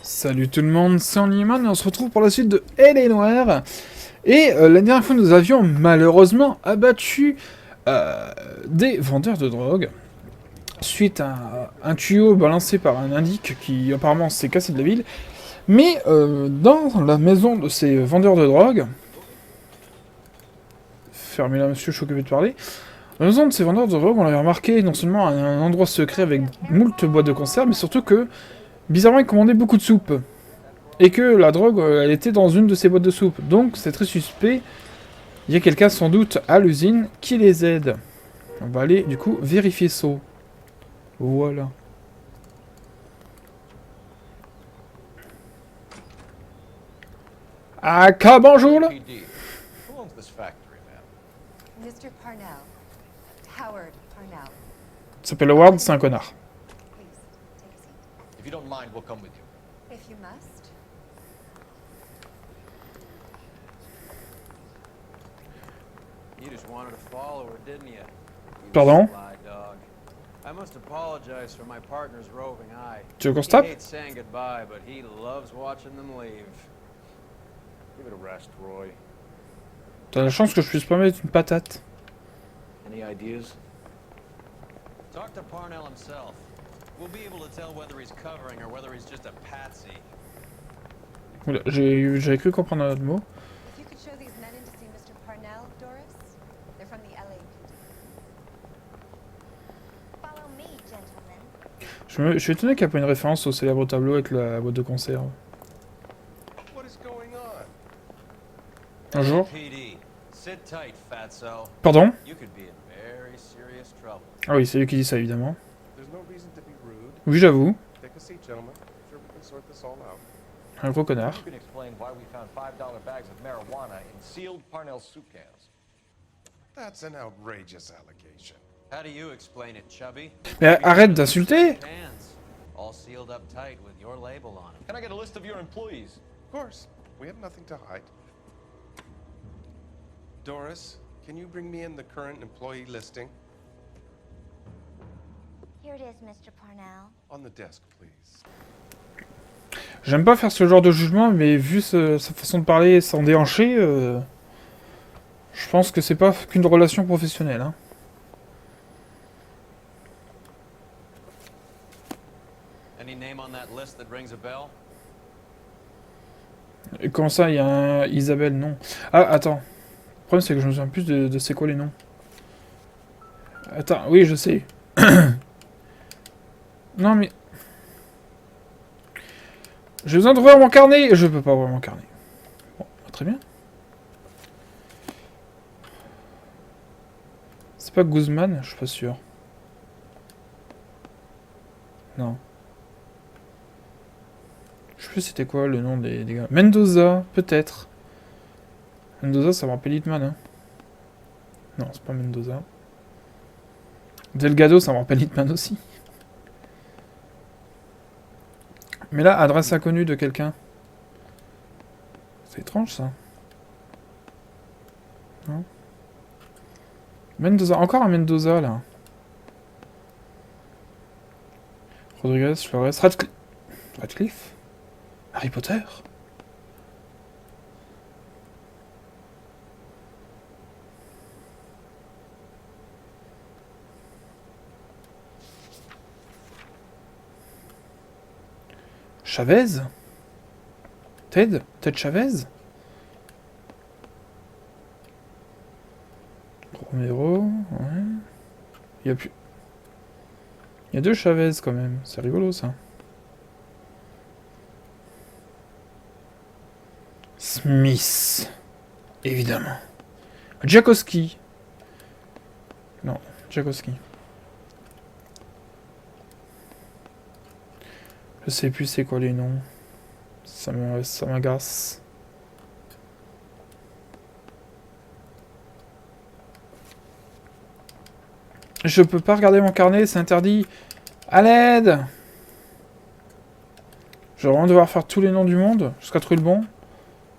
Salut tout le monde, c'est Limon et on se retrouve pour la suite de L.A Noire. Et la dernière fois nous avions malheureusement abattu des vendeurs de drogue suite à un tuyau balancé par un indique qui apparemment s'est cassé de la ville. Mais dans la maison de ces vendeurs de drogue, fermez-la monsieur, je suis occupé de parler. Dans la maison de ces vendeurs de drogue, on avait remarqué non seulement un endroit secret avec moult boîtes de conserve, mais surtout que bizarrement ils commandaient beaucoup de soupe. Et que la drogue, elle était dans une de ces boîtes de soupe. Donc, c'est très suspect. Il y a quelqu'un, sans doute, à l'usine, qui les aide. On va aller, du coup, vérifier ça. Voilà. Ah, bonjour, là. Mr. Parnell. Howard Parnell. Il s'appelle Howard, c'est un connard. Please, take a seat. If you don't mind, we'll come with you. If you must. You just wanted to follow her, didn't you? Pardon? Sly dog. I must apologize for my partner's roving eye. Tu veux qu'on He se tape? hates saying goodbye, but he loves watching them leave. Give it a rest, Roy. T'as la chance que je puisse pas mettre une patate. Any ideas? Talk to Parnell himself. We'll be able to tell whether he's covering or whether he's just a patsy. Oula, j'avais cru comprendre un autre mot. If you could show these men in to see Mr. Parnell, Doris. They're from the L.A. Follow me, gentlemen. Je suis étonné qu'il n'y a pas une référence au célèbre tableau avec la boîte de conserve. What is going on? Bonjour. PD, sit tight, fatso. Pardon? You could be in very serious trouble. Ah oui, c'est lui qui dit ça, évidemment. There's no reason to be rude. Oui, j'avoue. Take a seat, gentlemen. Sure we can sort this all out. Un gros connard. You can explain why we found $5 bags of marijuana in sealed Parnell soup cans. That's an outrageous allegation. How do you explain it, Chubby? Mais arrête d'insulter! Cans, all sealed up tight with your label on them. Can I get a list of your employees? Of course. We have nothing to hide. Doris, can you bring me in the current employee listing? Here it is, Mr. Parnell. On the desk, please. J'aime pas faire ce genre de jugement, mais vu sa façon de parler et son déhanché, je pense que c'est pas qu'une relation professionnelle. Hein. Any name on that list that rings a bell? Et comment ça, il y a un Isabelle, non. Ah, attends. Le problème, c'est que je me souviens plus de c'est quoi les noms. Attends, oui, je sais. Non, mais... J'ai besoin d'ouvrir mon carnet. Je peux pas ouvrir mon carnet. Bon, très bien. C'est pas Guzman? Je suis pas sûr. Non. Je sais plus c'était quoi le nom des gars. Mendoza, peut-être. Mendoza, ça me rappelle Hitman, hein. Non, c'est pas Mendoza. Delgado, ça me rappelle Hitman aussi. Mais là, adresse inconnue de quelqu'un. C'est étrange, ça. Non. Mendoza, encore un Mendoza, là. Rodriguez, Flores, Radcliffe Harry Potter. Chavez? Ted Chavez? Romero, ouais. Il y a plus... Il y a deux Chavez quand même, c'est rigolo ça. Smith, évidemment. Jakowski. Non, Jakowski. Je sais plus c'est quoi les noms. Ça m'agace. Je peux pas regarder mon carnet, c'est interdit. À l'aide! Je vais vraiment devoir faire tous les noms du monde jusqu'à trouver le bon.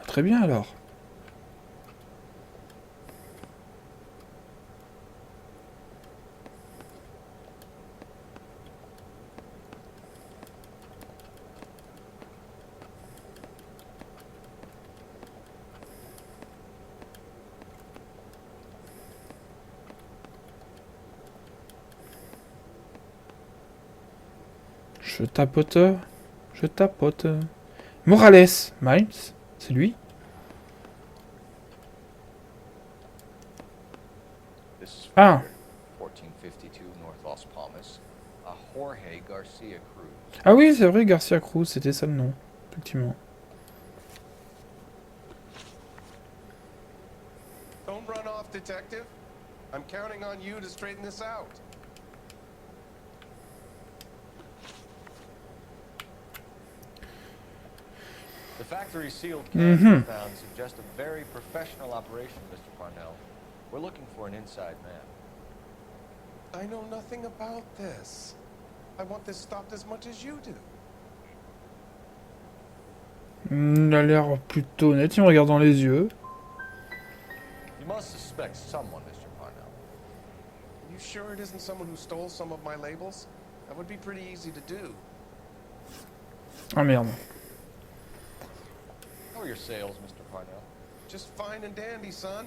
Très bien alors. Je tapote. Je tapote. Morales. Miles. C'est lui. This is Ah. 1452 North Los Palmas. A Jorge Garcia Cruz. Ah oui, c'est vrai, Garcia Cruz. C'était ça le nom. Effectivement. Don't run off, detective. I'm counting on you to straighten this out. The factory sealed cans we found suggest a very professional operation, Mr. Parnell. We're looking for an inside man. I know nothing about this. I want this stopped as much as you do. Il a l'air plutôt honnête, il me regarde dans les yeux. You must suspect someone, Mr. Parnell. Are you sure it isn't someone who stole some of my labels? That would be pretty easy to do. Ah merde. How are your sales, Mr. Parnell? Just fine and dandy, son.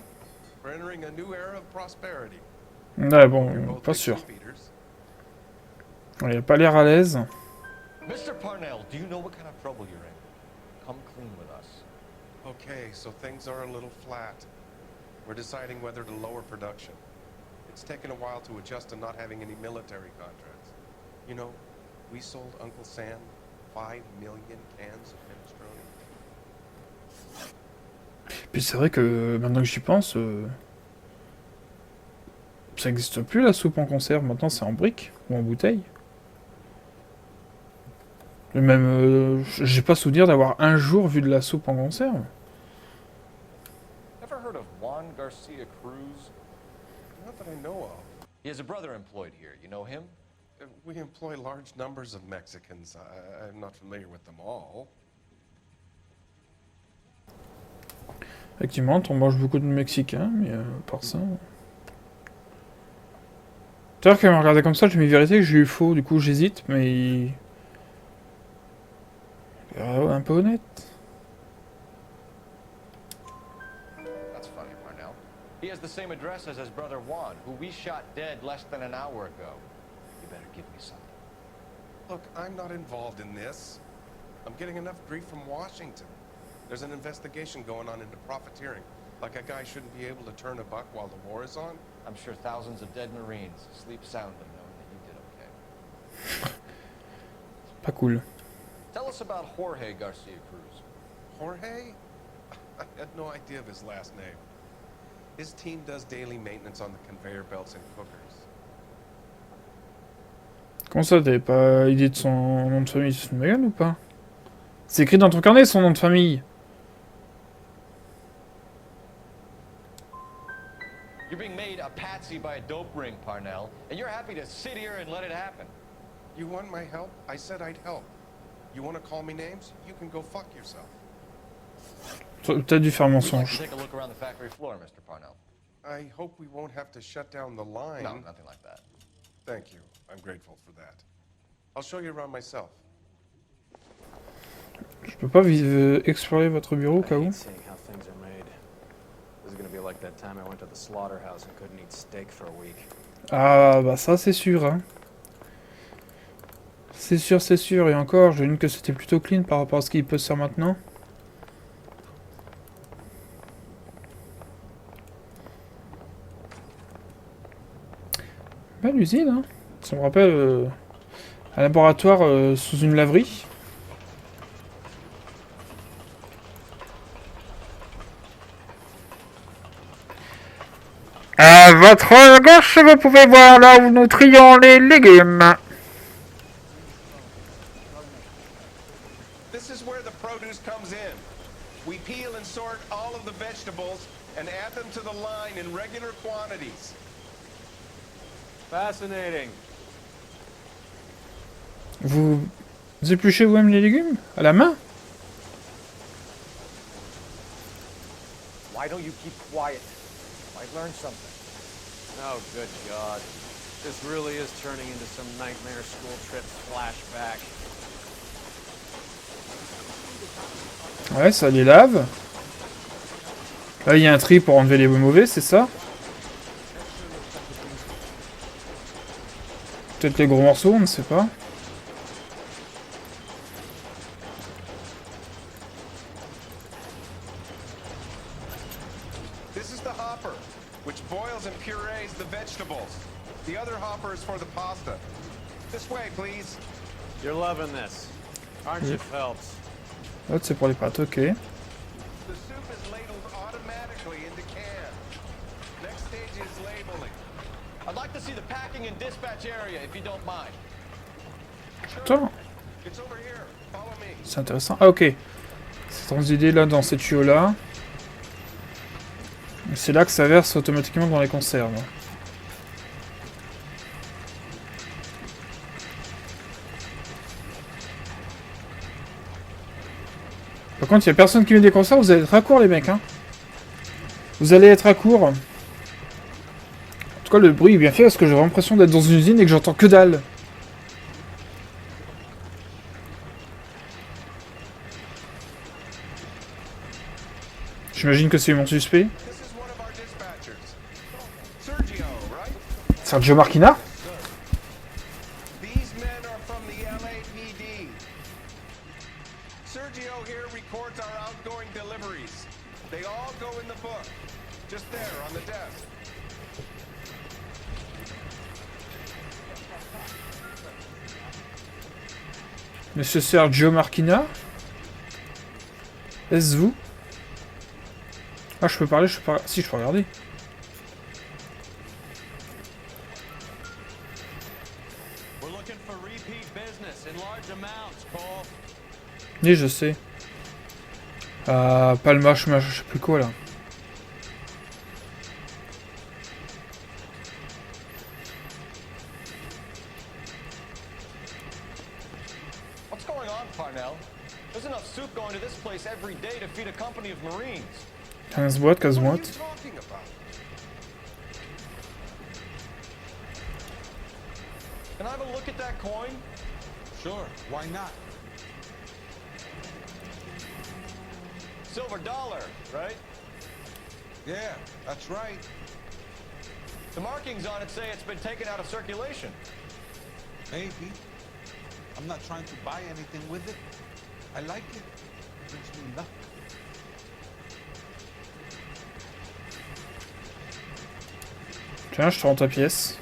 We're entering a new era of prosperity. Ouais, bon, pas sûr. Il a pas l'air à l'aise. Mr. Parnell, do you know what kind of trouble you're in? Come clean with us. Okay, so things are a little flat. We're deciding whether to lower production. It's taken a while to adjust to not having any military contracts. You know, we sold Uncle Sam 5 million cans of minestrone. Puis c'est vrai que maintenant que j'y pense, ça n'existe plus la soupe en conserve. Maintenant c'est en brique ou en bouteille. Et même, j'ai pas souvenir d'avoir un jour vu de la soupe en conserve. Ever heard of Juan Garcia Cruz? Not that I know of. He has a brother employed here. You know him? We employ large numbers of Mexicans. I'm not familiar with them all. Effectivement, on mange beaucoup de Mexicains, mais par ça... Tout à l'heure, quand il m'a regardé comme ça, je m'ai vérité que j'ai eu faux, du coup j'hésite, mais... Il est un peu honnête. That's funny, Parnell. He has the same address as his brother Juan, who we shot dead less than an hour ago. You better give me something. Look, I'm not involved in this. I'm getting enough grief from Washington. There's an investigation going on into profiteering. Like a guy shouldn't be able to turn a buck while the war is on. I'm sure thousands of dead Marines sleep soundly knowing that you did okay. Pas cool. Tell us about Jorge Garcia Cruz. Jorge? I had no idea of his last name. His team does daily maintenance on the conveyor belts and cookers. Comment ça, t'avais pas idée de son nom de famille? C'est une blague ou pas? C'est écrit dans ton carnet, son nom de famille. You're being made a patsy by a dope ring, Parnell, and you're happy to sit here and let it happen. You want my help? I said I'd help. You want to call me names? You can go fuck yourself. T'as dû faire We'd like mensonge. to take a look around the factory floor, Mr. Parnell. I hope we won't have to shut down the line. No, nothing like that. Thank you. I'm grateful for that. I'll show you around myself. Je peux pas explorer votre bureau au cas où? Seeing how things are made. This is gonna be like that time I went to the slaughterhouse and couldn't eat steak for a week. Ah bah ça c'est sûr hein. C'est sûr, et encore, je que c'était plutôt clean par rapport à ce qu'il peut se faire maintenant. Belle usine hein. Ça me rappelle un laboratoire sous une laverie. À votre gauche, vous pouvez voir là où nous trions les légumes. This is where the produce comes in. We peel and sort all of the vegetables and add them to the line in regular quantities. Fascinating. Vous épluchez vous-même les légumes à la main? Why don't you keep quiet? Might learn something. Oh, good God. This really is turning into some nightmare school trip flashback. Ouais, ça les lave. Là, il y a un tri pour enlever les mauvais, c'est ça? Peut-être les gros morceaux, on ne sait pas. is the hopper, which boils and purees the vegetables. The other hopper is for the pasta. This way, please. You're loving this, aren't you, Phelps? L'autre, c'est pour les pâtes, ok. The soup is ladled automatically into cans. Next stage is labeling. I'd like to see the packing and dispatch area, if you don't mind. Attends, It's over here. Follow me. c'est intéressant. Ah, ok. C'est transidé là dans ces tuyaux-là. Et c'est là que ça verse automatiquement dans les conserves. Par contre, il n'y a personne qui met des conserves, vous allez être à court, les mecs. Hein. Vous allez être à court. En tout cas, le bruit est bien fait parce que j'ai l'impression d'être dans une usine et que j'entends que dalle. J'imagine que c'est mon suspect. This is one of our dispatchers. Sergio, right? Sergio Marquina. These men are from the L.A PD. Sergio here records our outgoing deliveries. They all go in the book. Just there on the desk. Monsieur Sergio Marquina. Est-ce vous? Ah, je peux parler, je peux pas... Si, je peux regarder. We're looking for repeat business in large amounts, Cole. Oui, je sais. Palma, je sais plus quoi, là. What's going on, Parnell? There's enough soup going to this place every day to feed a company of Marines. 15 boîtes, 15 What are you boîtes. talking about? Can I have a look at that coin? Sure, why not? Silver dollar, right? Yeah, that's right. The markings on it say it's been taken out of circulation. Maybe. I'm not trying to buy anything with it. I like it. Brings me luck. Tiens, je te rends ta pièce.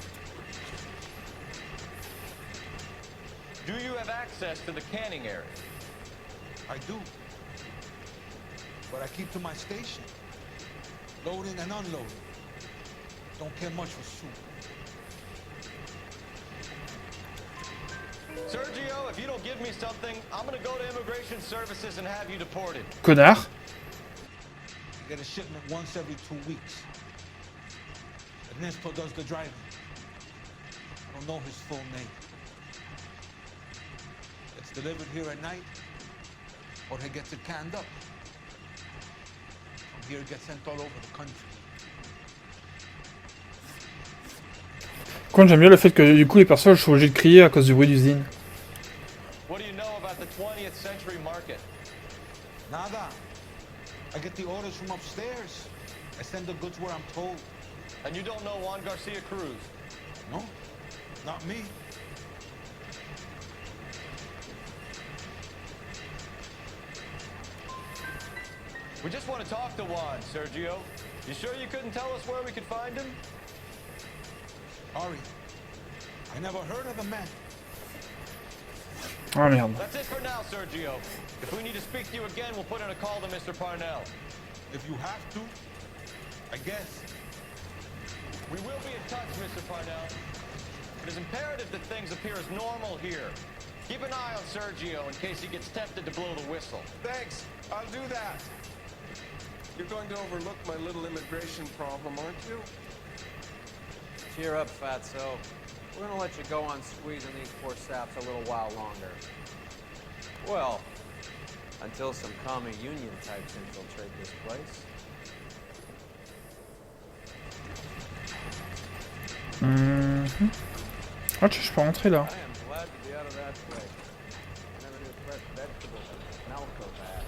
Do you have access to the canning area? I do. But I keep to my station. Loading and unloading. Don't care much for soup. Sergio, if you don't give me something, I'm gonna go to Immigration Services and have you deported. Connard. I get a shipment once every 2 weeks. Ernesto does the driving. I don't know his full name. It's delivered here at night, or he gets it canned up. From here it gets sent all over the country. Par contre, j'aime bien le fait que du coup les personnages sont obligés de crier à cause du bruit d'usine. What do you know about the 20th century market? Nada. I get the orders from upstairs. I send the goods where I'm told. And you don't know Juan Garcia Cruz? No, not me. We just want to talk to Juan, Sergio. You sure you couldn't tell us where we could find him? Ari, I never heard of the man. Ah merde. That's it for now, Sergio. If we need to speak to you again, we'll put in a call to Mr. Parnell. If you have to, I guess. We will be in touch, Mr. Parnell. It is imperative that things appear as normal here. Keep an eye on Sergio in case he gets tempted to blow the whistle. Thanks. I'll do that. You're going to overlook my little immigration problem, aren't you? Cheer up, Fatso. We're gonna let you go on squeezing these poor saps a little while longer. Well, until some commie union types infiltrate this place. Ah, je peux rentrer là. I am glad to be out of that place. I never knew fresh vegetables could smell so bad.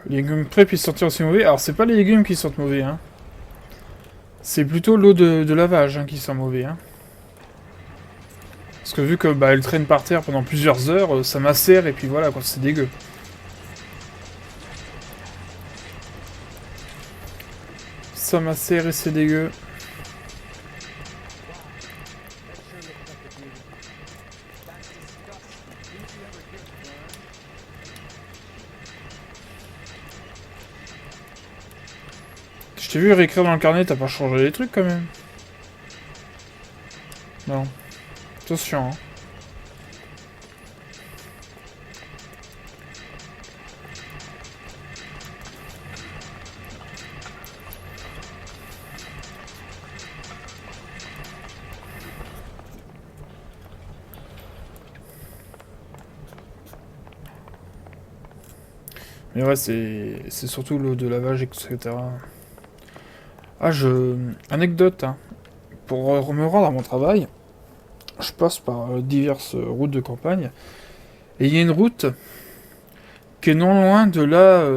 Les légumes prêts puissent sentir aussi mauvais. Alors, c'est pas les légumes qui sentent mauvais, hein. C'est plutôt l'eau de lavage hein, qui sent mauvais. Hein. Parce que vu que bah, elle traîne par terre pendant plusieurs heures, ça macère et puis voilà, quoi, c'est dégueu. ça macère et c'est dégueu. Je t'ai vu réécrire dans le carnet, t'as pas changé les trucs quand même. Non. Attention, hein. Mais ouais, c'est surtout l'eau de lavage, etc. Ah, anecdote, hein. Pour me rendre à mon travail, je passe par diverses routes de campagne. Et il y a une route qui est non loin de là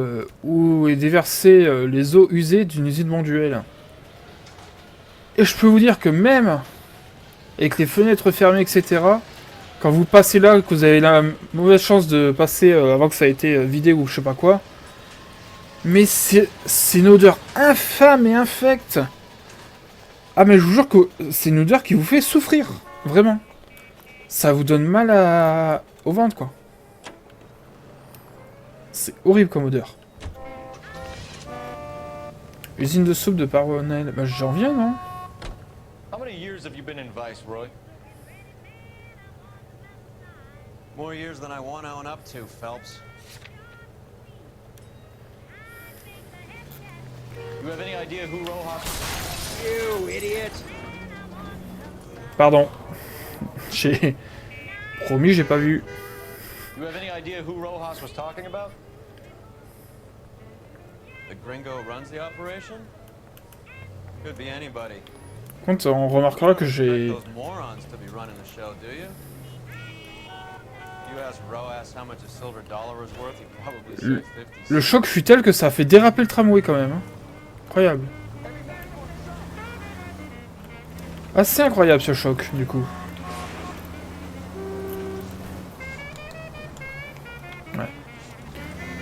où est déversée les eaux usées d'une usine mondiale. Et je peux vous dire que même avec les fenêtres fermées, etc., quand vous passez là, que vous avez la mauvaise chance de passer avant que ça ait été vidé ou je sais pas quoi, mais c'est une odeur infâme et infecte. Ah mais je vous jure que c'est une odeur qui vous fait souffrir, vraiment. Ça vous donne mal au ventre, quoi. C'est horrible comme odeur. Usine de soupe de Parvenel. Bah j'en viens, non? How many years have you been in Viceroy? More years than I want to own up to, Phelps. You have any idea who Rojas... You idiot! Pardon. J'ai... Promis, j'ai pas vu. You have any idea who Rojas was talking about? The gringo runs the operation? Could be anybody. Par contre, on remarquera que j'ai... Those morons to be running the show, do you? You asked Rojas how much a silver dollar was worth, he probably said 50 Le choc fut tel que ça a fait déraper le tramway quand même. Hein. Incroyable. Assez incroyable ce choc, du coup. Ouais.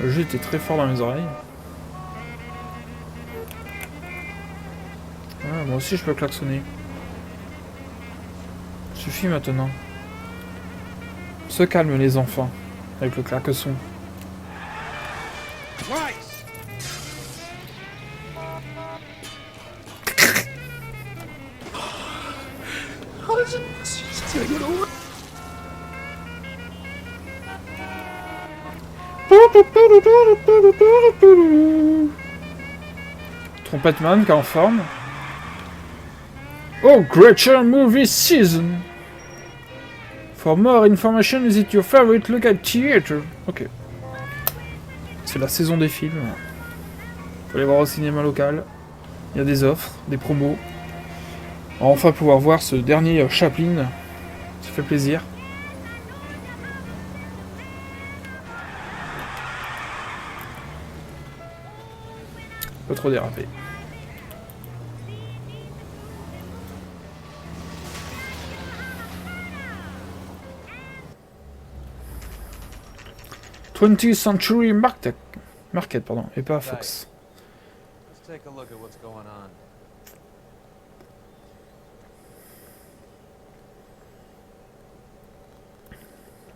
Le jeu était très fort dans mes oreilles. Ah, moi aussi je peux klaxonner. Suffit maintenant. Se calme les enfants, avec le klaxon. Trompette Man qui est en forme. Oh, greater movie season! For more information, visit your favorite local theater. Ok. C'est la saison des films. Faut aller voir au cinéma local. Il y a des offres, des promos. On va enfin pouvoir voir ce dernier Chaplin. Ça fait plaisir. Pas trop déraper. th Century Market, pardon, et pas Fox. Let's take a look at what's going on.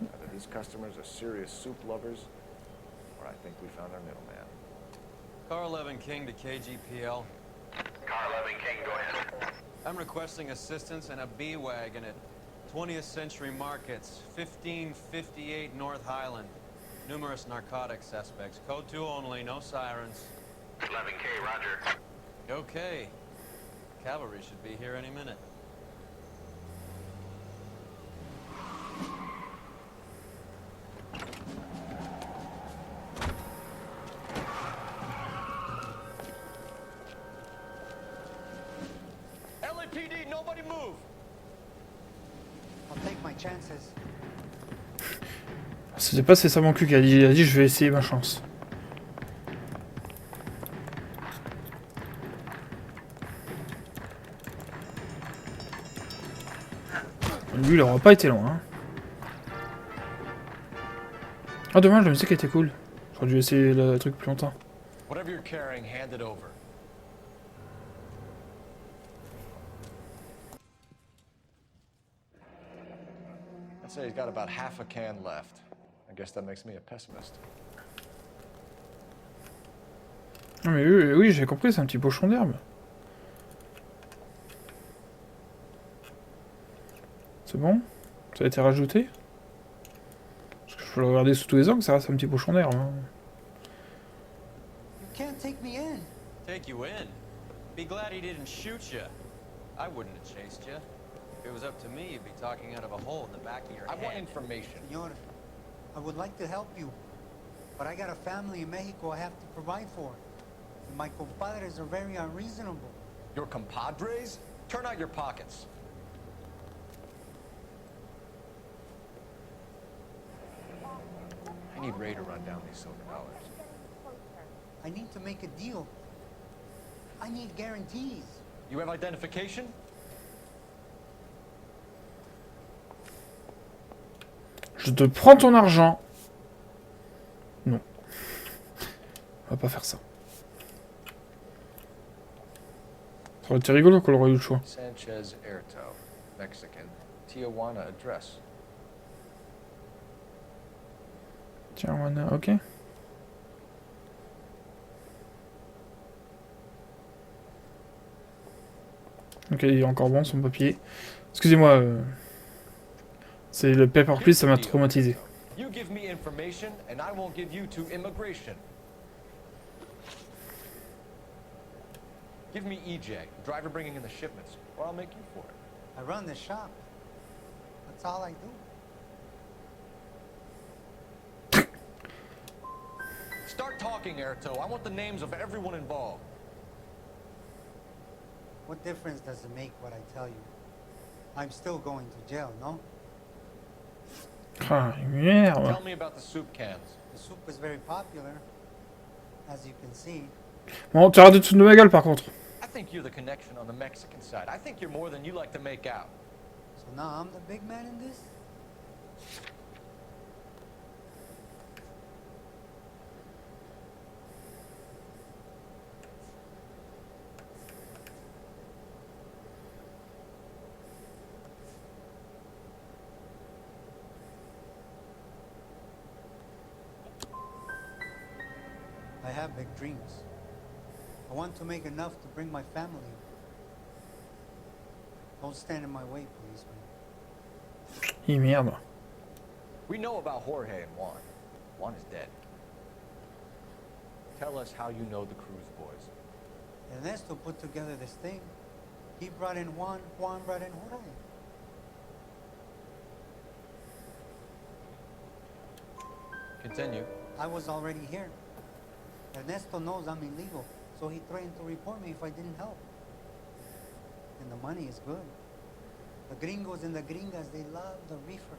Either these customers are serious soup lovers, or I think we found our middleman. Car 11 King to KGPL. Car 11 King, go ahead. I'm requesting assistance in a B-Wagon at 20th Century Markets, 1558 North Highland. Numerous narcotic suspects. Code 2 only, no sirens. 11K, roger. Okay. Cavalry should be here any minute. LAPD, nobody move! I'll take my chances. C'était pas c'est ça mon cul qui a dit, je vais essayer ma chance. Lui il aura pas été loin. Hein. Ah dommage, la musique était cool. J'aurais dû essayer le truc plus longtemps. Whatever you're carrying, hand it over. I'd say he's got about half a can left. I guess that makes me a pessimist. Non mais oui, oui j'ai compris, c'est un petit pochon d'herbe. C'est bon? Ça a été rajouté? Parce que je peux le regarder sous tous les angles, ça reste un petit pochon d'herbe. Hein. You can't take me in. Take you in? Be glad he didn't shoot you. I wouldn't have chased you. If it was up to me, you'd be talking out of a hole in the back of your I head. want information. Senor, I would like to help you, but I got a family in Mexico I have to provide for. And my compadres are very unreasonable. Your compadres? Turn out your pockets. I need Ray to run down these silver dollars. I need to make a deal. I need guarantees. You have identification? Je te prends ton argent. Non. On va pas faire ça. Ça aurait été rigolo qu'on aurait eu le choix. Sanchez Erto, Mexican, Tijuana address. Tiens, on a... ok. Ok, il est encore bon son papier. Excusez-moi. C'est le paper please, ça m'a traumatisé. You give me information and I won't give you to immigration. Give me EJ, the driver bringing in the shipments, or I'll make you for it. I run the shop. That's all I do. Start talking, Erto. I want the names of everyone involved. What difference does it make what I tell you? I'm still going to jail, no? Ah, merde. Tell me about the soup cans. The soup is very popular, as you can see. Bon, tu arrêtes de te foutre de ma gueule par contre. I think you're the connection on the Mexican side. I think you're more than you like to make out. So now I'm the big man in this? I have big dreams. I want to make enough to bring my family. Don't stand in my way, policeman. Ih, merde. We know about Jorge and Juan. Juan is dead. Tell us how you know the Cruz boys. Ernesto put together this thing. He brought in Juan, Juan brought in Jorge. Continue. I was already here. Ernesto knows I'm illegal, so he threatened to report me if I didn't help. And the money is good. The gringos and the gringas, they love the reefer.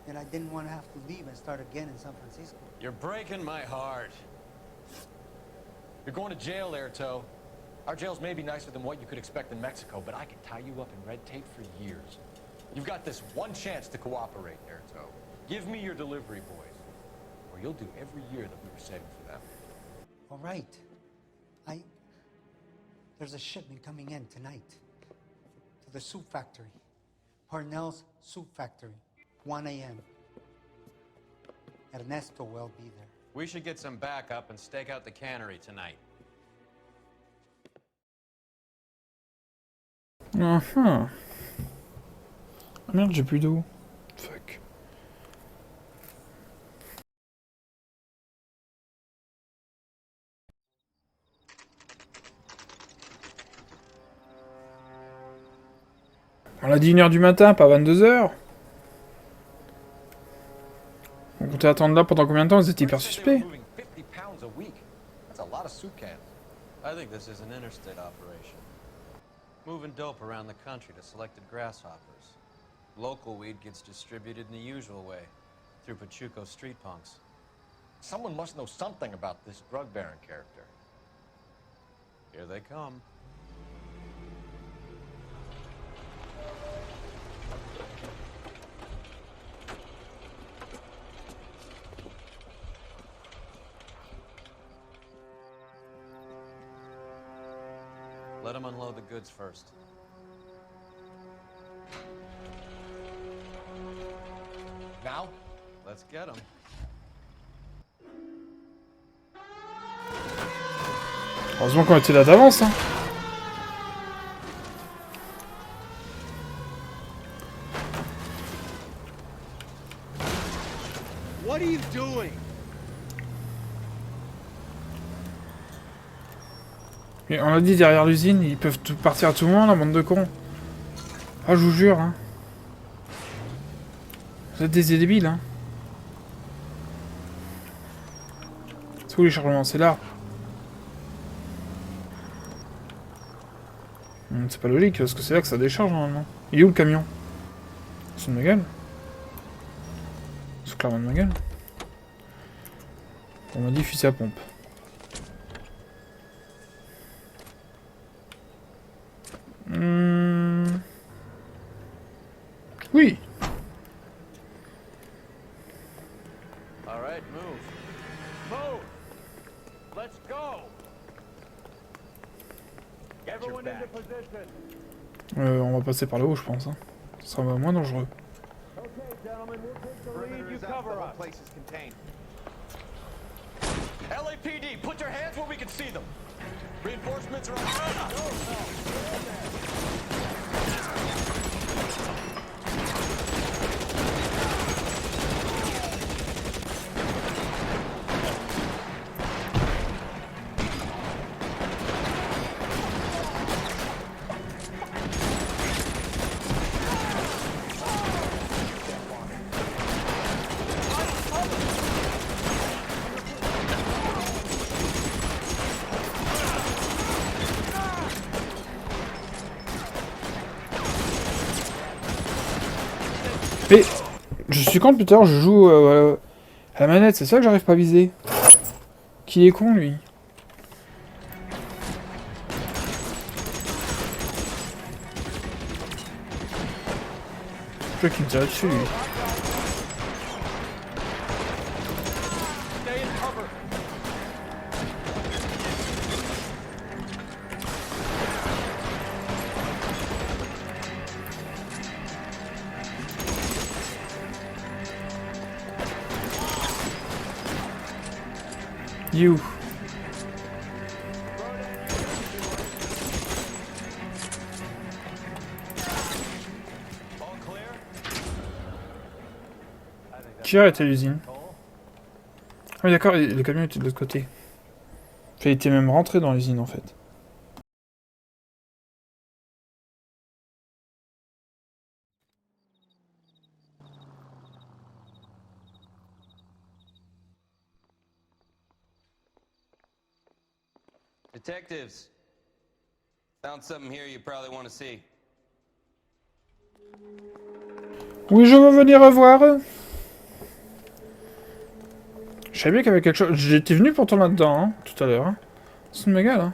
And I didn't want to have to leave and start again in San Francisco. You're breaking my heart. You're going to jail, Erto. Our jails may be nicer than what you could expect in Mexico, but I can tie you up in red tape for years. You've got this one chance to cooperate, Erto. Give me your delivery boys, or you'll do every year that we were saving for them. All right. There's a shipment coming in tonight to the soup factory. Parnell's soup factory. 1 a.m. Ernesto will be there. We should get some backup and stake out the cannery tonight. Ah, merde, j'ai plus d'eau. Fuck. On l'a dit 1h du matin, pas 22h. On comptait attendre là pendant combien de temps? Vous êtes hyper suspect. Moving 50 pounds a week. That's a lot of soup cans. I think this is an interstate operation. Moving dope around the country to selected grasshoppers. Local weed gets distributed in the usual way, through Pachuco street punks. Someone must know something about this drug baron character. Here they come. Let them unload the goods first. now. Let's get him. Heureusement qu'on était là d'avance, hein. What are you doing? Mais on a dit derrière l'usine, ils peuvent partir à tout moment, la bande de cons. Ah, je vous jure, hein. Vous êtes des débiles, hein. C'est où les chargements? C'est là. C'est pas logique, parce que c'est là que ça décharge, normalement. Il est où le camion? C'est de ma gueule. C'est clairement de ma gueule. On m'a dit fusil à pompe. Oui. All right, move. Move. Let's go. Everyone into position. On va passer par le haut, je pense. Hein. Ce sera moins dangereux. Okay, gentlemen, we'll take the lead. You cover us. Place is contained. LAPD, put your hands where we can see them. Reinforcements are on. Mais je suis con depuis tout à l'heure, je joue à la manette, c'est ça que j'arrive pas à viser. Qui est con lui? Je crois qu'il me tire dessus lui. Stay in cover. You. All clear? Qui a arrêté l'usine? Ah oui d'accord, le camion était de l'autre côté. Enfin, il était même rentré dans l'usine en fait. Detectives, found something here you probably want to see. Oui, je veux venir voir. Je savais bien qu'il y avait quelque chose. J'étais venu pourtant là-dedans, hein, tout à l'heure. Hein. C'est une méga, là.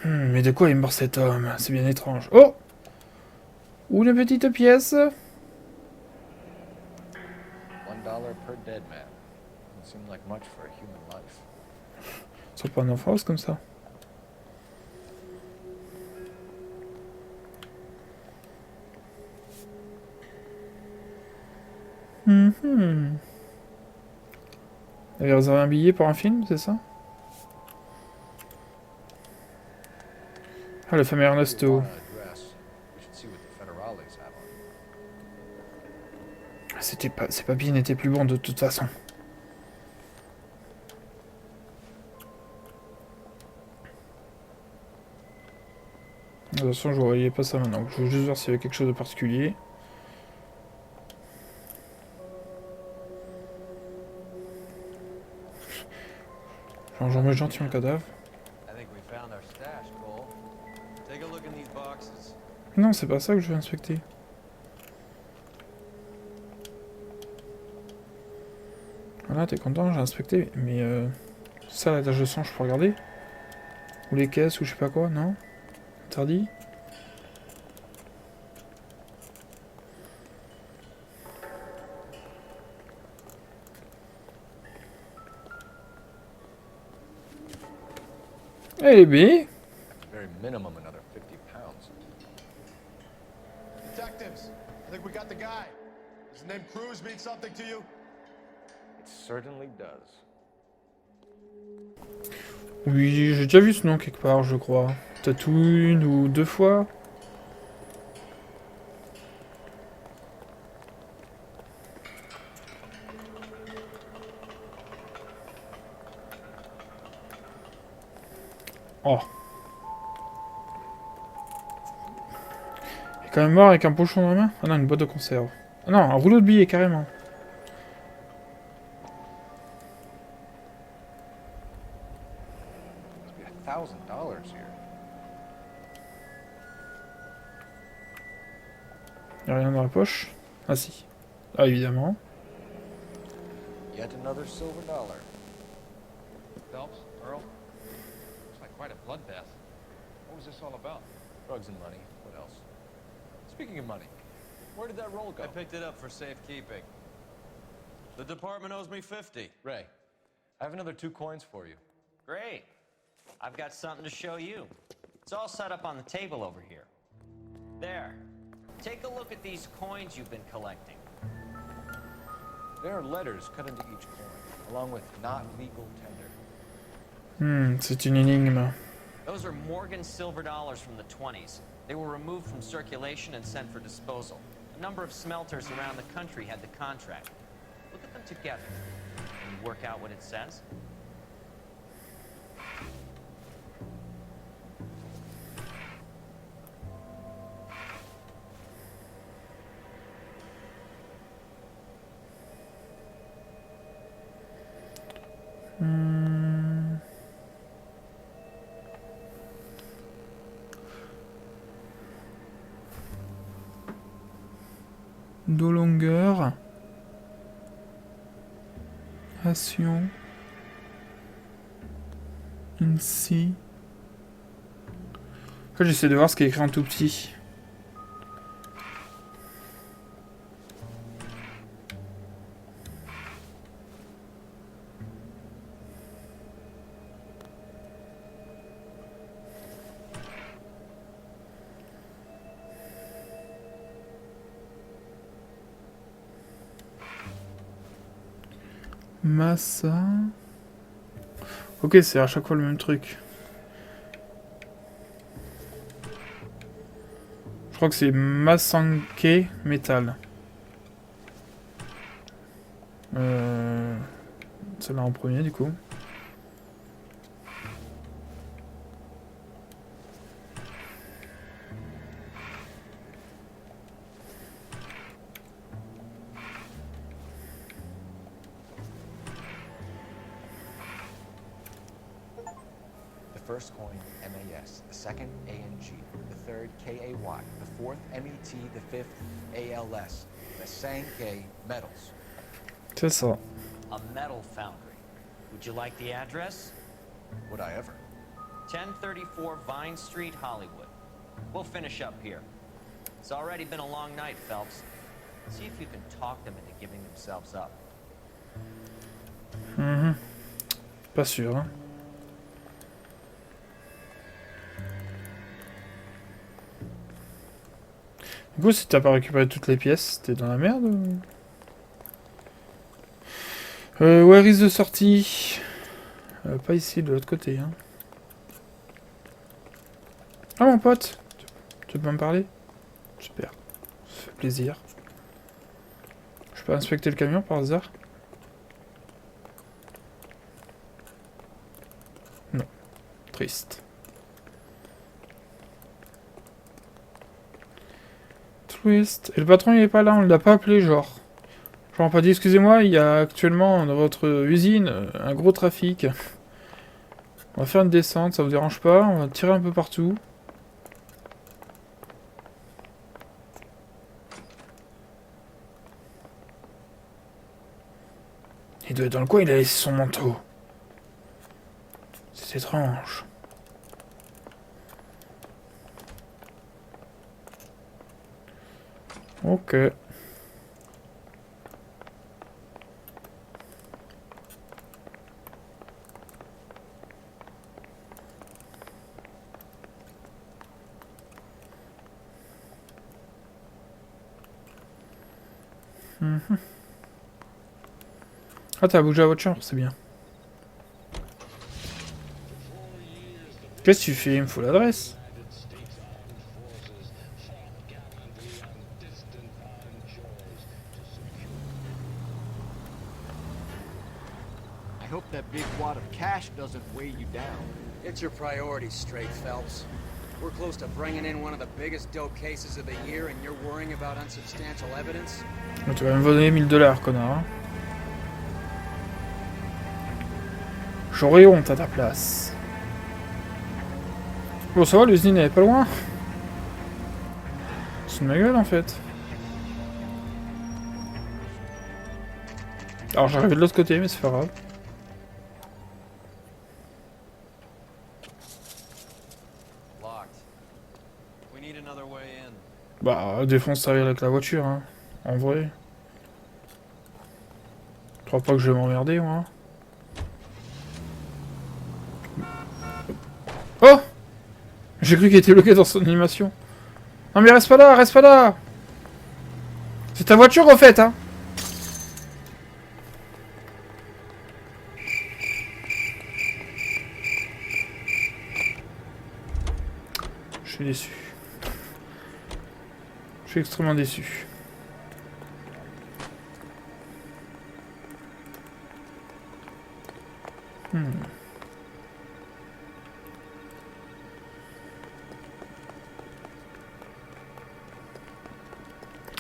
Mais de quoi est mort cet homme? C'est bien étrange. Oh! Une petite pièce. $1 per dead man. Doesn't seem like much for a human life. Ça pas un enfant, c'est comme ça. Vous avez réservé un billet pour un film, c'est ça? Ah, le fameux Ernesto. Ces papiers n'étaient plus bons de toute façon. De toute façon, je ne voyais pas ça maintenant. Je veux juste voir s'il y avait quelque chose de particulier. J'en mets gentiment le cadavre. Non, c'est pas ça que je vais inspecter. Voilà, t'es content, j'ai inspecté. Mais ça, la tache de sang, je peux regarder? Ou les caisses, ou je sais pas quoi, non? Interdit? Eh bien. Very minimum another 50 pounds. Detectives, I think we got the guy. He's Does the name Cruz mean something to you? It certainly does. Oui, j'ai déjà vu ce nom quelque part, je crois. Peut-être une ou deux fois. Oh. Il est quand même mort avec un pochon dans la main. Ah non, une boîte de conserve. Ah non, un rouleau de billets, carrément. Must be $1,000 here. Y'a rien dans la poche. Ah si. Ah évidemment. Yet another silver dollar. Phelps, Earl, looks like quite a bloodbath. What was this all about? Drugs and money. What else? Speaking of money, where did that roll go? I picked it up for safekeeping. The department owes me 50. Ray, I have another 2 coins for you. Great. I've got something to show you. It's all set up on the table over here. There. Take a look at these coins you've been collecting. There are letters cut into each coin, along with not legal tender. C'est une énigme. Those are Morgan silver dollars from the 20s. They were removed from circulation and sent for disposal. A number of smelters around the country had the contract. Look at them together. Can you work out what it says? Dos longueur. Ration. Ici. Après, j'essaie de voir ce qui est écrit en tout petit. Massa. Ok, c'est à chaque fois le même truc. Je crois que c'est Massanke métal. Celle-là en premier du coup. The first coin, MAS, the second, ANG, the third, KAY, the fourth, MET, the fifth, ALS, the Sankei metals. C'est ça. A metal foundry. Would you like the address? Would I ever? 1034 Vine Street, Hollywood. We'll finish up here. It's already been a long night, Phelps. See if you can talk them into giving themselves up. Pas sûr, hein. Du coup, si t'as pas récupéré toutes les pièces, t'es dans la merde ou... Where is the sortie? Pas ici, de l'autre côté, hein. Ah, mon pote! Tu peux me parler? Super. Ça fait plaisir. Je peux inspecter le camion par hasard? Non. Triste. Triste. Et le patron, il est pas là, on l'a pas appelé, genre. Genre, on pas dit, excusez-moi, il y a actuellement dans votre usine un gros trafic. On va faire une descente, ça vous dérange pas? On va tirer un peu partout. Il doit être dans le coin, il a laissé son manteau. C'est étrange. Ok. Mhm. Ah, t'as bougé la voiture, c'est bien. Qu'est-ce que tu fais? Il me faut l'adresse. I hope that big wad of cash doesn't weigh you down. Get your priorities straight, Phelps. We're close to bringing in one of the biggest dope cases of the year, and you're worrying about unsubstantial evidence? Tu vas me donner 1000 $, connard. Hein. J'aurais honte à ta place. Bon, ça va, l'usine elle est pas loin. C'est de ma gueule en fait. Alors j'arrive de l'autre côté, mais c'est pas grave. Bah, défonce ça avec la voiture, hein. En vrai. Je crois pas que je vais m'emmerder, moi. Oh! J'ai cru qu'il était bloqué dans son animation. Non mais reste pas là, reste pas là! C'est ta voiture, en fait, hein! Je suis déçu. Je suis extrêmement déçu.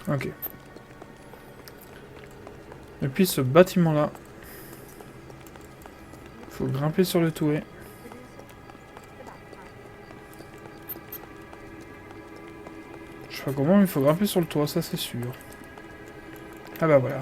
Ok. Et puis ce bâtiment-là. Faut grimper sur le toit. Je sais pas comment, mais il faut grimper sur le toit, ça c'est sûr. Ah bah voilà.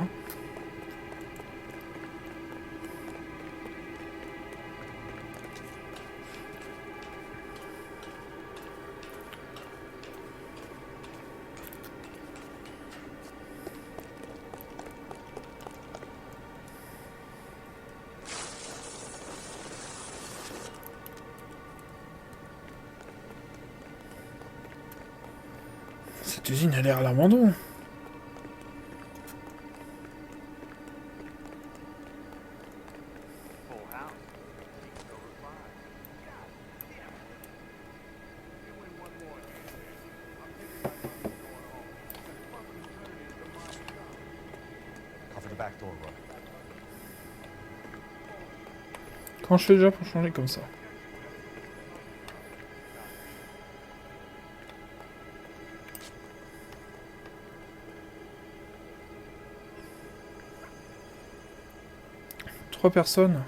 Cette usine a l'air à l'abandon. Comment je fais déjà pour changer comme ça? Trois personnes.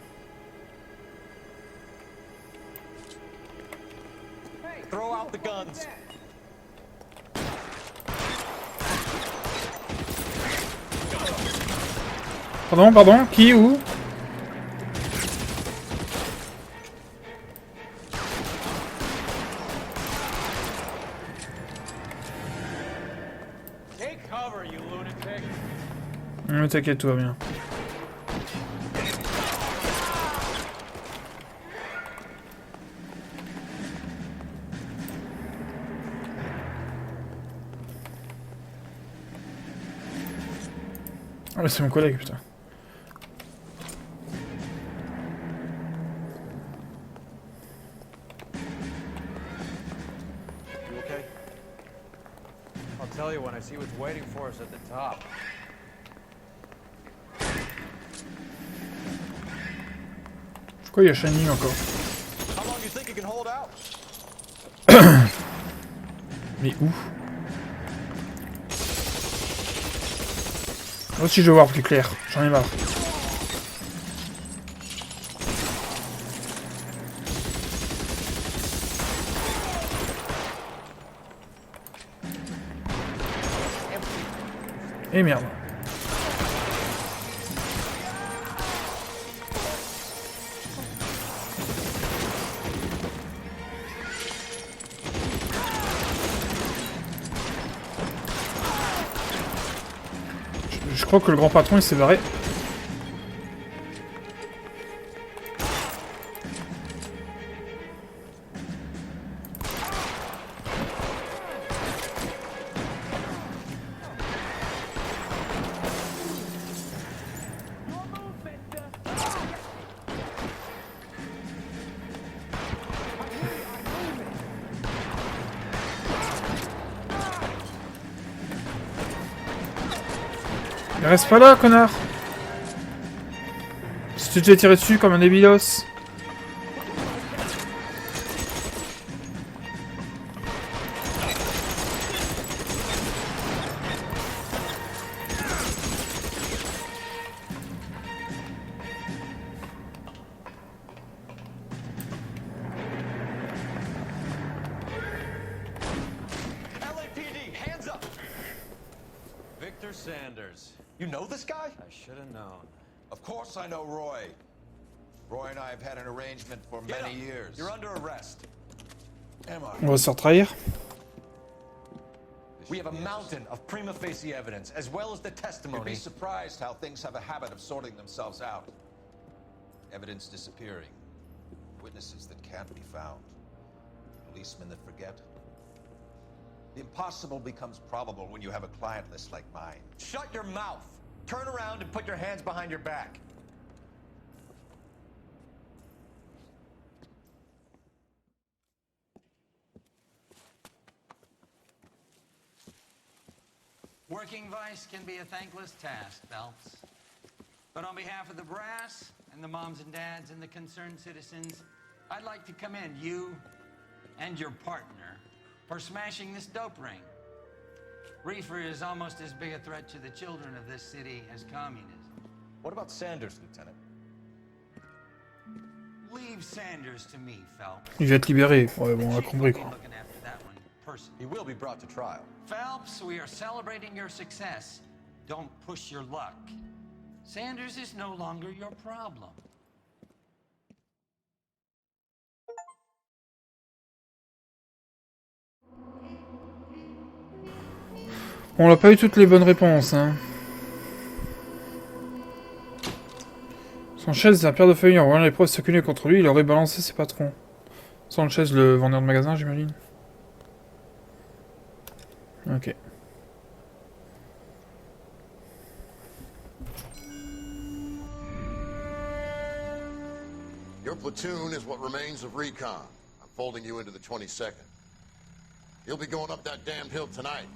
Throw out the guns. Pardon, pardon, qui, où? Take cover, you lunatic. Ne t'inquiète, tout va bien. Ah mais c'est mon collègue, putain. You okay? I'll tell you when I see what's waiting for us at the top. Pourquoi il y a Shining encore? How long do you think you can hold out? Mais où? Moi aussi je veux voir plus clair, j'en ai marre. Et merde. Je crois que le grand patron il s'est barré. Reste pas là, connard! Si tu t'es tiré dessus comme un débilos. LAPD, hands up! Victor Sanders. You know this guy? I should have known. Of course I know Roy. Roy and I have had an arrangement for Get many up. years. You're under arrest. Am I? On va se faire trahir. We have a mountain of prima facie evidence, as well as the You'd testimony. be surprised how things have a habit of sorting themselves out. Evidence disappearing. Witnesses that can't be found. Policemen that forget. The impossible becomes probable when you have a client list like mine. Shut your mouth. Turn around and put your hands behind your back. Working vice can be a thankless task, Phelps. But on behalf of the brass and the moms and dads and the concerned citizens, I'd like to commend you and your partner for smashing this dope ring. Reefer is almost as big a threat to the children of this city as communism. What about Sanders, Lieutenant? Leave Sanders to me, Phelps. Il va être libéré. Ouais, bon, on a compris quoi. Looking after that one personally. He will be brought to trial. Phelps, we are celebrating your success. Don't push your luck. Sanders is no longer your problem. On n'a pas eu toutes les bonnes réponses, hein. Sanchez est un père de famille. En voyant les preuves s'accumuler contre lui, il aurait balancé ses patrons. Sanchez, le vendeur de magasin, j'imagine. Ok. Your platoon is what remains of recon. I'm folding you into the 22nd. You'll be going up that damned hill tonight.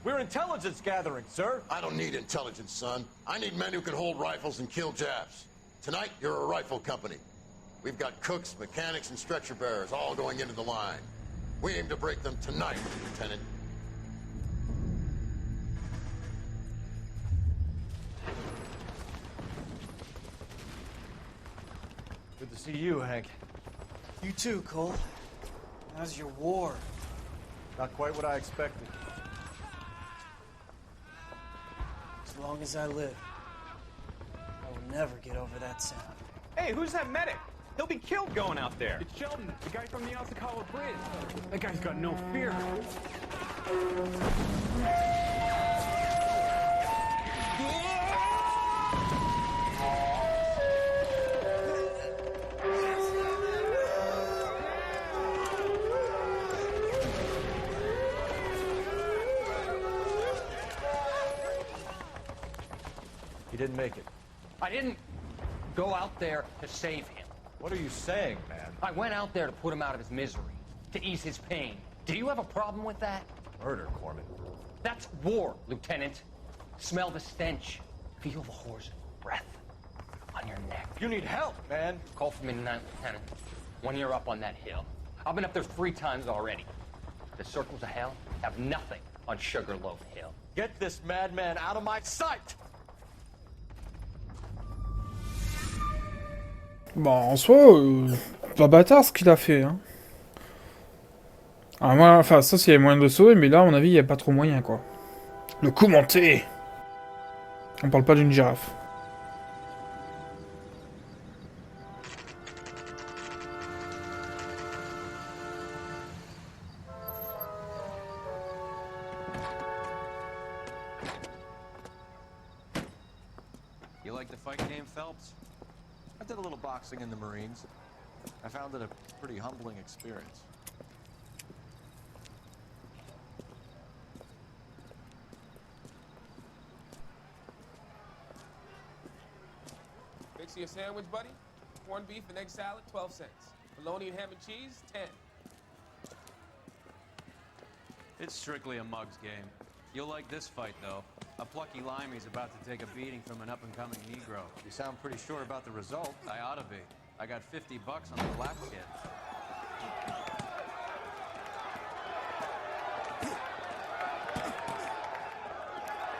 We're intelligence gathering, sir. I don't need intelligence, son. I need men who can hold rifles and kill Japs. Tonight, you're a rifle company. We've got cooks, mechanics, and stretcher bearers all going into the line. We aim to break them tonight, Lieutenant. Good to see you, Hank. You too, Cole. How's your war? Not quite what I expected. As long as I live, I will never get over that sound. Hey, who's that medic? He'll be killed going out there. It's Sheldon, the guy from the Osakawa Bridge. That guy's got no fear. He didn't make it. I didn't go out there to save him. What are you saying, man? I went out there to put him out of his misery, to ease his pain. Do you have a problem with that? Murder, Corman. That's war, Lieutenant. Smell the stench. Feel the whore's breath on your neck. You need help, man. Call for midnight, Lieutenant. When you're up on that hill. I've been up there 3 times already. The circles of hell have nothing on Sugarloaf Hill. Get this madman out of my sight! Bon, en soi, pas bâtard ce qu'il a fait, hein. Ah, moi, enfin, ça, s'il y avait moyen de le sauver, mais là, à mon avis, il n'y a pas trop moyen, quoi. Le coup monté! On parle pas d'une girafe. You like the fight game, Phelps? I did a little boxing in the Marines. I found it a pretty humbling experience. Fix you a sandwich, buddy? Corned beef and egg salad, 12 cents. Bologna and ham and cheese, 10. It's strictly a mug's game. You'll like this fight, though. A plucky limey's about to take a beating from an up-and-coming Negro. You sound pretty sure about the result. I ought to be. I got $50 on the black kid.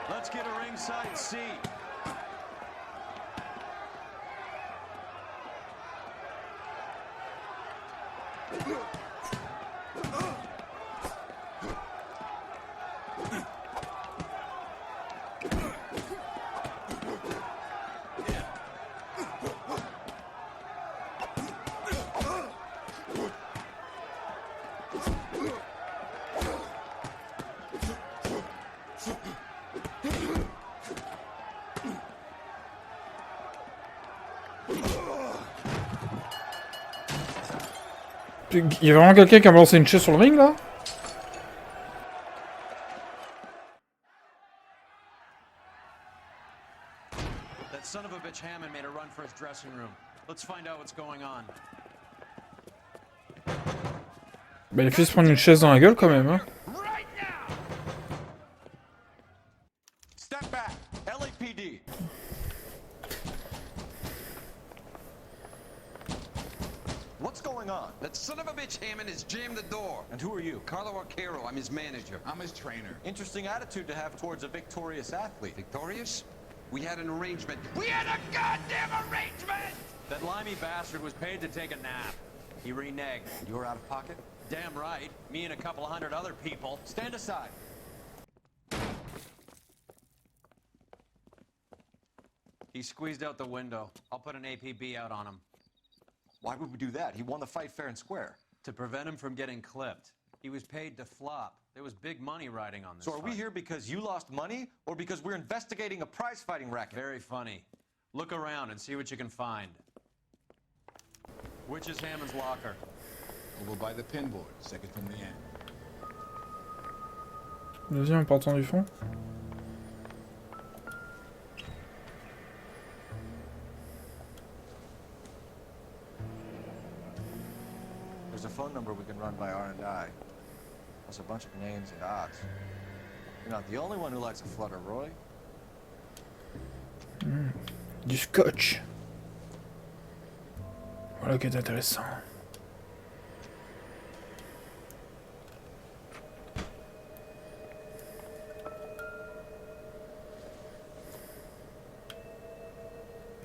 Let's get a ringside seat. Il y a vraiment quelqu'un qui a balancé une chaise sur le ring là? That son of a bitch Hammond made a run for his dressing room. Let's find out what's going on. Bah il a fait se prendre une chaise dans la gueule quand même hein. Step back. LAPD. What's going on? That son of a bitch Hammond has jammed the door. And who are you? Carlo Arcaro, I'm his manager. I'm his trainer. Interesting attitude to have towards a victorious athlete. Victorious? We had an arrangement. We had a goddamn arrangement! That limey bastard was paid to take a nap. He reneged. You were out of pocket? Damn right. Me and a couple hundred other people. Stand aside. He squeezed out the window. I'll put an APB out on him. Why would we do that? He won the fight fair and square. To prevent him from getting clipped. He was paid to flop. There was big money riding on this So are we fight. here because you lost money, or because we're investigating a prize-fighting racket? Very funny. Look around and see what you can find. Which is Hammond's locker? Over by the pinboard, second from the end. Deuxième en partant du fond. There's a phone number we can run by R&I. Plus a bunch of names and odds. You're not the only one who likes a flutter, Roy. Du scotch. Voilà qui est intéressant.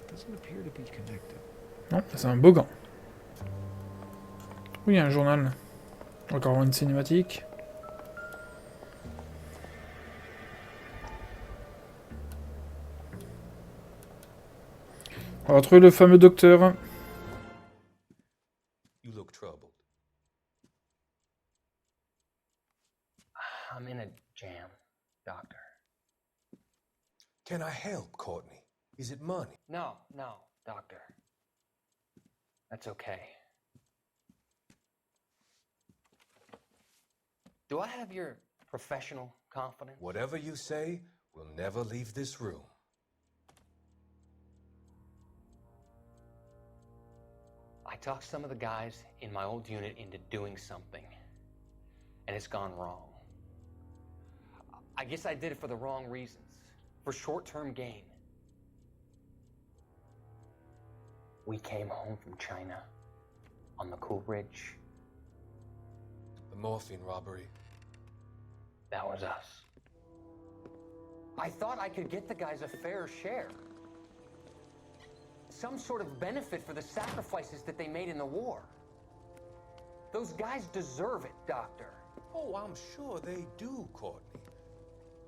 Doesn't appear to be connected. Non, c'est un bogan. Oui, un journal. Encore une cinématique. On va trouver le fameux docteur. You look troubled. I'm in a jam, Doctor. Can I help, Courtney? Is it money? No, Doctor. That's okay. Do I have your professional confidence? Whatever you say, we'll never leave this room. I talked some of the guys in my old unit into doing something, and it's gone wrong. I guess I did it for the wrong reasons, for short-term gain. We came home from China on the Cool Ridge. The morphine robbery. That was us. I thought I could get the guys a fair share. Some sort of benefit for the sacrifices that they made in the war. Those guys deserve it, Doctor. Oh, I'm sure they do, Courtney.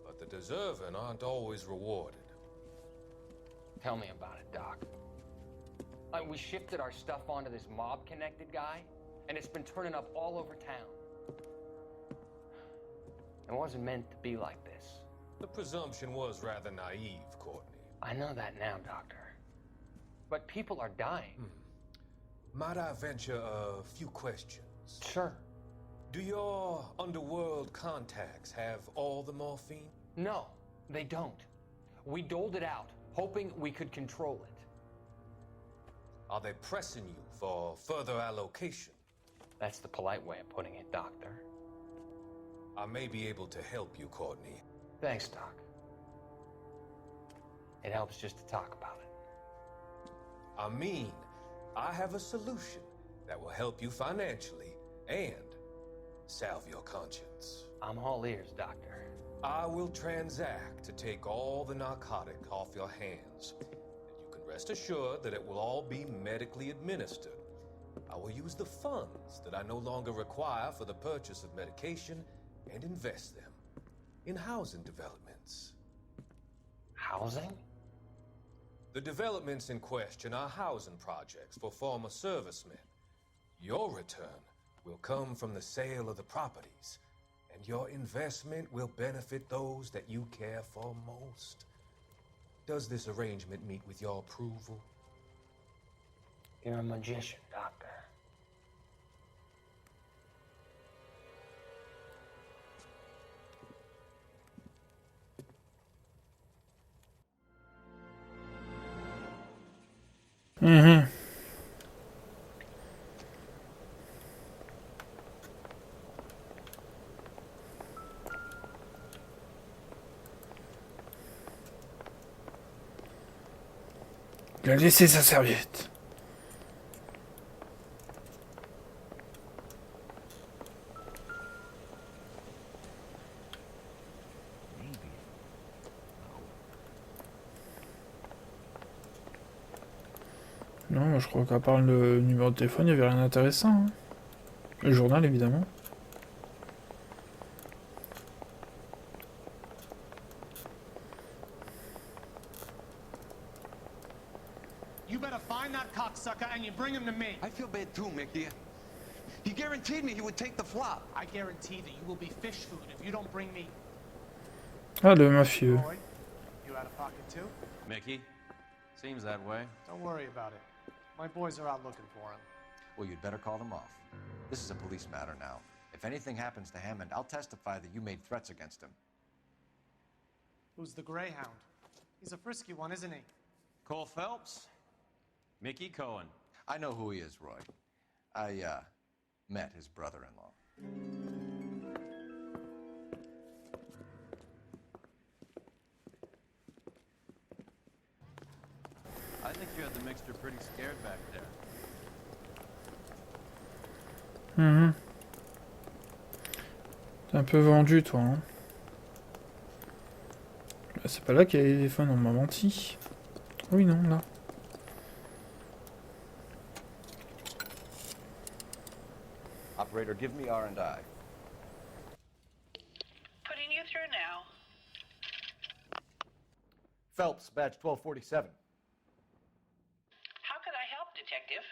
But the deserving aren't always rewarded. Tell me about it, Doc. We shifted our stuff onto this mob-connected guy, and it's been turning up all over town. It wasn't meant to be like this. The presumption was rather naive, Courtney. I know that now, Doctor. But people are dying. Might I venture a few questions? Sure. Do your underworld contacts have all the morphine? No, they don't. We doled it out, hoping we could control it. Are they pressing you for further allocation? That's the polite way of putting it, Doctor. I may be able to help you, Courtney. Thanks, Doc. It helps just to talk about it. I mean, I have a solution that will help you financially and salve your conscience. I'm all ears, Doctor. I will transact to take all the narcotic off your hands. And you can rest assured that it will all be medically administered. I will use the funds that I no longer require for the purchase of medication and invest them in housing developments. Housing? The developments in question are housing projects for former servicemen. Your return will come from the sale of the properties, and your investment will benefit those that you care for most. Does this arrangement meet with your approval? You're a magician, Doctor. Mhm. Il a laissé sa serviette. Non, moi je crois qu'à part le numéro de téléphone, il n'y avait rien d'intéressant. Hein. Le journal, évidemment. You better find that cocksucker and you bring him to me. I feel bad too, Mickey. He guaranteed me he would take the flop. I guarantee that you will be fish food if you don't bring me. Ah, le mafieux. Roy, you out of pocket too? Mickey? Seems that way. Don't worry about it. My boys are out looking for him. Well, you'd better call them off. This is a police matter now. If anything happens to Hammond, I'll testify that you made threats against him. Who's the Greyhound? He's a frisky one, isn't he? Cole Phelps? Mickey Cohen. I know who he is, Roy. I, met his brother-in-law. I think you had the mixture pretty scared back there. Mhm. T'es un peu vendu, toi. Hein. Bah, c'est pas là qu'il y a les téléphones, on m'a menti. Oui, non, là. Operator, give me R&I. Putting you through now. Phelps, badge 1247. How could I help, Detective?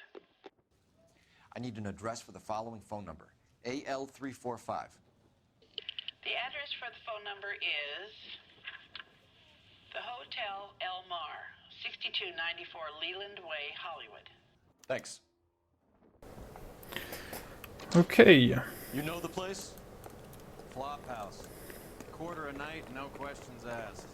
I need an address for the following phone number. AL345. The address for the phone number is the Hotel L.A Noire, 6294 Leland Way, Hollywood. Thanks. Okay. You know the place? Flop house. Quarter a night, no questions asked.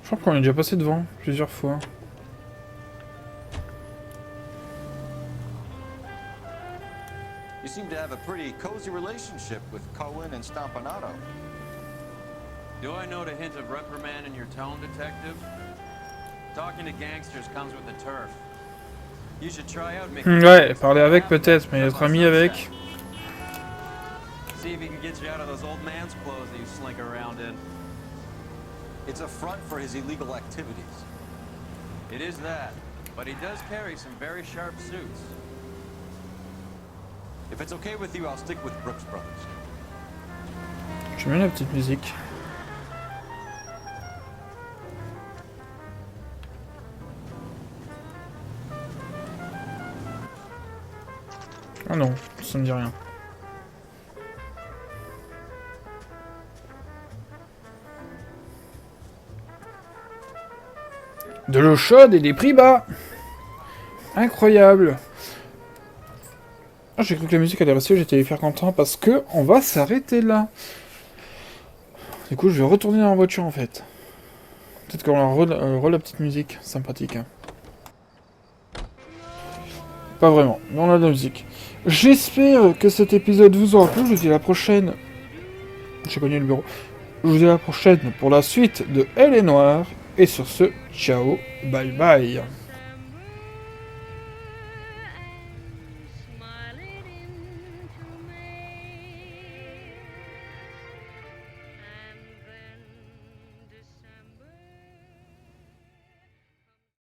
Je crois qu'on est déjà passé devant plusieurs fois. You seem to have a pretty cozy relationship with Cohen and Stompanato. Do I note a hint of reprimand in your tone, Detective? Talking to gangsters comes with the turf. You should try out Mickey. Ouais, parler avec peut-être, mais être ami avec. See if he can get you out of those old man's clothes that you slink around in. It's a front for his illegal activities. It is that, but he does carry some very sharp suits. If it's okay with you, I'll stick with Brooks Brothers. J'aime bien la petite musique. Ah non, ça me dit rien. De l'eau chaude et des prix bas. Incroyable. Ah, j'ai cru que la musique allait rester, j'étais hyper content parce que on va s'arrêter là. Du coup, je vais retourner dans la voiture en fait. Peut-être qu'on roule la petite musique, sympathique. Hein. Pas vraiment, mais on a de la musique. J'espère que cet épisode vous aura plu, je vous dis à la prochaine J'ai connu le bureau. Je vous dis à la prochaine pour la suite de L.A Noire. Et sur ce, ciao, bye bye.